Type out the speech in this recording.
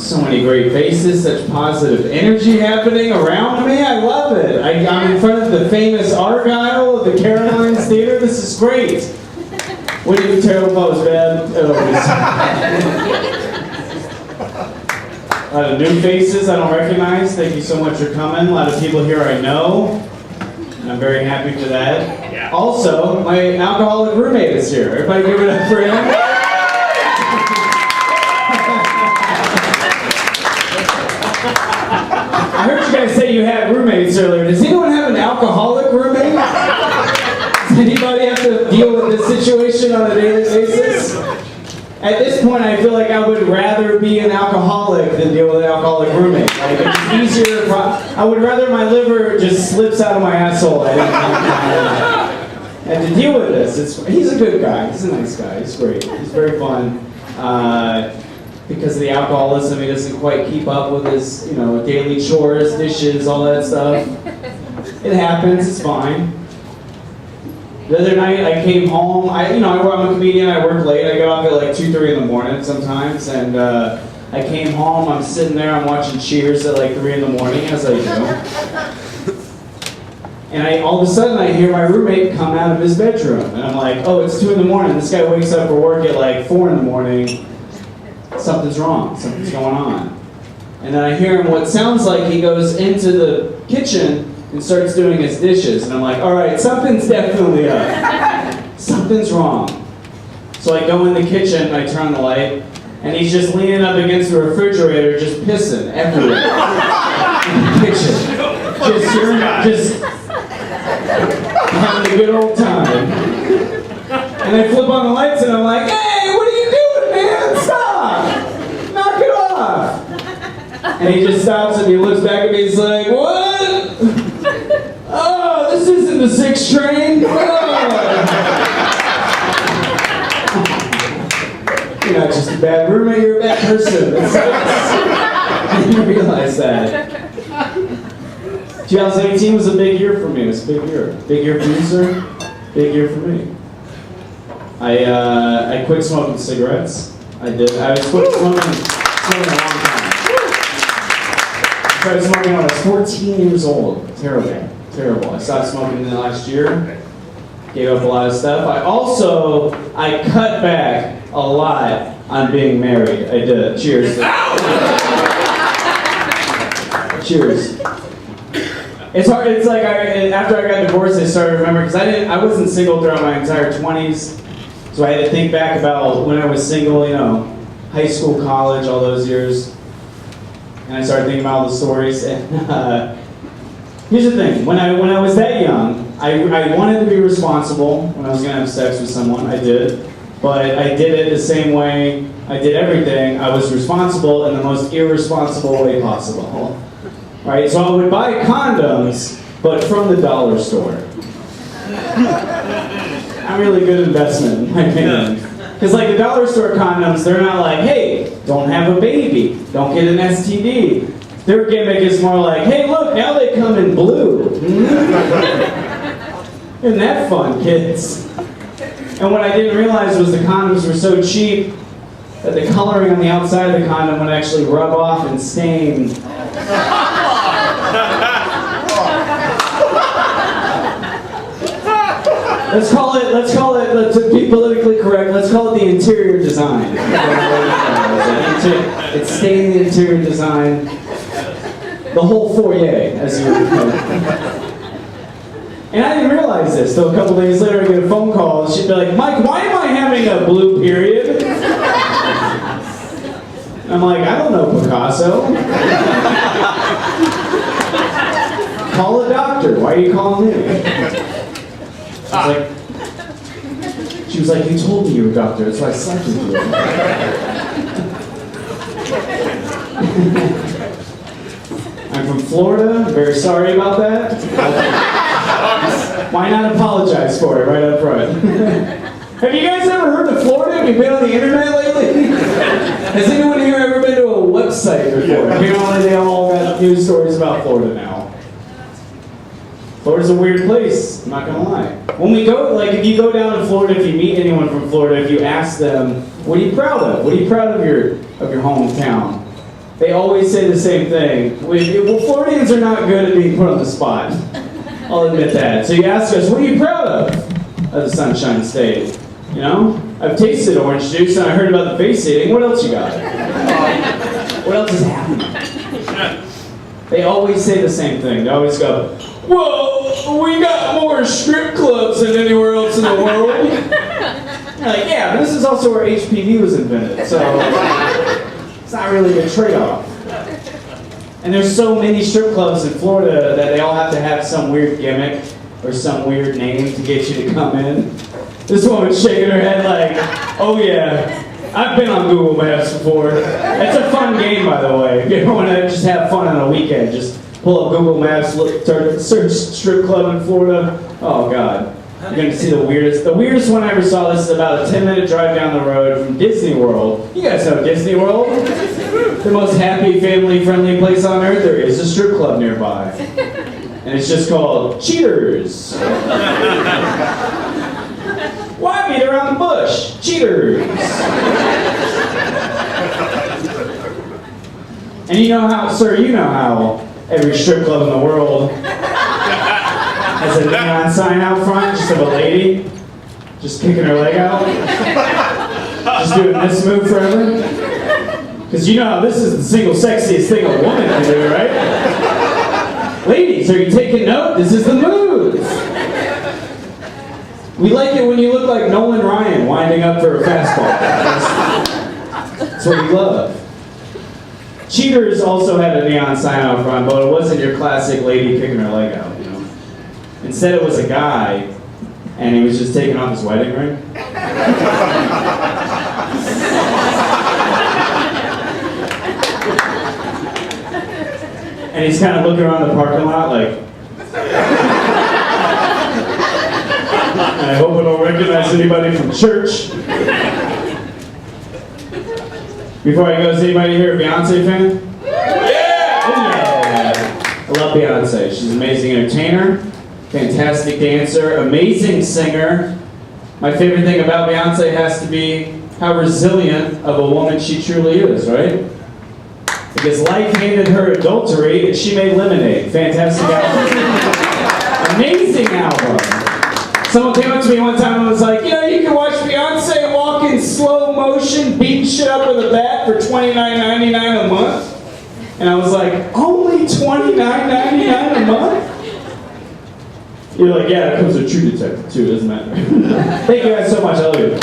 So many great faces, such positive energy happening around me. I love it. I'm in front of the famous Argyle of the Carolines Theater. This is great. What are you terrible pose, man? A lot of new faces I don't recognize. Thank you so much for coming. A lot of people here I know. And I'm very happy for that. Yeah. Also, my alcoholic roommate is here. Everybody give it up for him. I heard you guys say you had roommates earlier. Does anyone have an alcoholic roommate? Does anybody have to deal with this situation on a daily basis? At this point, I feel like I would rather be an alcoholic than deal with an alcoholic roommate. Like, it's easier. I would rather my liver just slips out of my asshole. I have to deal with this. He's a good guy. He's a nice guy. He's great. He's very fun. Because of the alcoholism, he doesn't quite keep up with his, daily chores, dishes, all that stuff. It happens. It's fine. The other night, I came home. I'm a comedian. I work late. I get off at like 2, 3 in the morning sometimes. And I came home. I'm sitting there. I'm watching Cheers at like 3 in the morning, as I do. And all of a sudden, I hear my roommate come out of his bedroom. And I'm like, oh, it's 2 in the morning. This guy wakes up for work at like 4 in the morning. Something's wrong. Something's going on. And then I hear him, what sounds like he goes into the kitchen and starts doing his dishes. And I'm like, all right, something's definitely up. Something's wrong. So I go in the kitchen, I turn the light, and he's just leaning up against the refrigerator, just pissing everywhere. In the kitchen. Just having a good old time. And I flip on the lights and I'm like, hey, what are you doing, man? Stop! Knock it off! And he just stops and he looks back at me, he's like, what? Oh, this isn't the 6 train? Oh. You're not just a bad roommate, you're a bad person. I didn't realize that. 2018 was a big year for me. It was a big year. Big year for you, sir. Big year for me. I quit smoking cigarettes. I did. I was quit smoking a long time. I started smoking when I was 14 years old. Terrible. I stopped smoking in the last year. Gave up a lot of stuff. I cut back a lot on being married. I did. Cheers. Cheers. It's hard. It's like after I got divorced, I started to remember because I wasn't single throughout my entire 20s, so I had to think back about when I was single. High school, college, all those years, and I started thinking about all the stories. And here's the thing: when I was that young, I wanted to be responsible when I was going to have sex with someone. I did, but I did it the same way I did everything. I was responsible in the most irresponsible way possible. Right, so I would buy condoms, but from the dollar store. Not really good investment, in my opinion. Because like the dollar store condoms, they're not like, hey, don't have a baby, don't get an STD. Their gimmick is more like, hey, look, now they come in blue. Isn't that fun, kids? And what I didn't realize was the condoms were so cheap that the coloring on the outside of the condom would actually rub off and stain. Let's call it, to be politically correct, let's call it the interior design. It stained the interior design, the whole foyer, as you would know. And I didn't realize this, so a couple days later I get a phone call, and she'd be like, Mike, why am I having a blue period? And I'm like, I don't know, Picasso. Call a doctor. Why are you calling me? She was like, you told me you were a doctor. That's why I slept with you. I'm from Florida. I'm very sorry about that. Why not apologize for it right up front? Have you guys ever heard of Florida? Have you been on the internet lately? Has anyone here ever been to a website before? Apparently they all got news stories about Florida now. Florida's a weird place, I'm not gonna lie. When we go, if you go down to Florida, if you meet anyone from Florida, if you ask them, what are you proud of? What are you proud of your hometown? They always say the same thing. Well, Floridians are not good at being put on the spot. I'll admit that. So you ask us, what are you proud of the Sunshine State? You know? I've tasted orange juice and I heard about the face eating. What else you got? What else is happening? They always say the same thing. They always go, well, we got more strip clubs than anywhere else in the world. You're like, yeah, but this is also where HPV was invented, so it's not really a trade-off. And there's so many strip clubs in Florida that they all have to have some weird gimmick or some weird name to get you to come in. This woman's shaking her head like, oh yeah, I've been on Google Maps before. It's a fun game, by the way. If you want to just have fun on a weekend, just pull up Google Maps, search strip club in Florida. Oh God, you're going to see the weirdest. The weirdest one I ever saw, this is about a 10-minute drive down the road from Disney World. You guys know Disney World? The most happy, family-friendly place on earth. There is a strip club nearby. And it's just called Cheaters. Why beat around the bush? Cheaters. And you know how, sir, you know how every strip club in the world has a neon sign out front just of a lady just kicking her leg out, just doing this move forever. Because you know how this is the single sexiest thing a woman can do, right? Ladies, are you taking note? This is the move. We like it when you look like Nolan Ryan winding up for a fastball. That's what we love. Cheaters also had a neon sign out front, but it wasn't your classic lady kicking her leg out, you know. Instead it was a guy, and he was just taking off his wedding ring. And he's kind of looking around the parking lot like, and I hope I don't recognize anybody from church. Before I go, is anybody here a Beyonce fan? Yeah! Oh, yeah! I love Beyonce. She's an amazing entertainer, fantastic dancer, amazing singer. My favorite thing about Beyonce has to be how resilient of a woman she truly is, right? Because life handed her adultery and she made Lemonade. Fantastic album. Amazing album. Someone came up to me one time and was like, you know, you can watch Beyonce walk in slow motion, beating shit up with a bat for $29.99 a month. And I was like, only $29.99 a month? You're like, yeah, that comes with True Detective too, doesn't it? Thank you guys so much. I love you.